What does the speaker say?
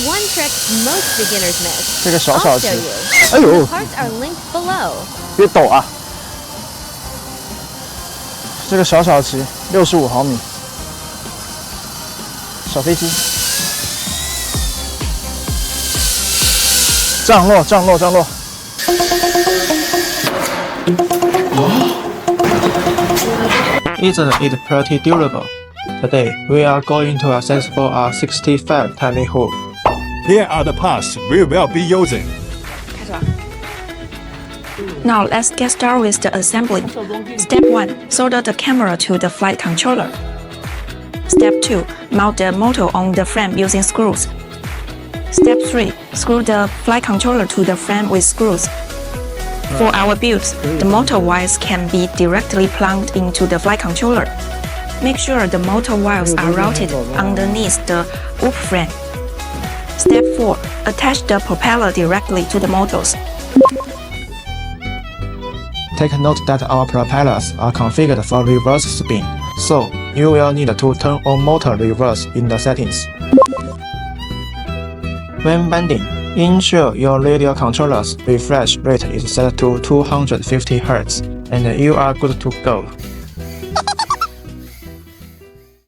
one trick most beginners miss. 这个小小 I'll 旗 show，哎 you. 呦 The，parts are linked below. 别抖啊！这个小小旗65毫米，小飞机，降落，降落，降落。Isn't it pretty durable? Today we are going to assemble a 65 TinyWhoop. Here are the parts we will be using. Now let's get started with the assembly. Step 1. Solder the camera to the flight controller. Step 2. Mount the motor on the frame using screws. Step 3. Screw the flight controller to the frame with screws. For our builds, the motor wires can be directly plugged into the flight controller. Make sure the motor wires are routed underneath the whoop frame. Step 4. Attach the propeller directly to the motors. Take note that our propellers are configured for reverse spin, so you will need to turn on motor reverse in the settings. When bending, ensure your radio controller's refresh rate is set to 250 Hz, and you are good to go.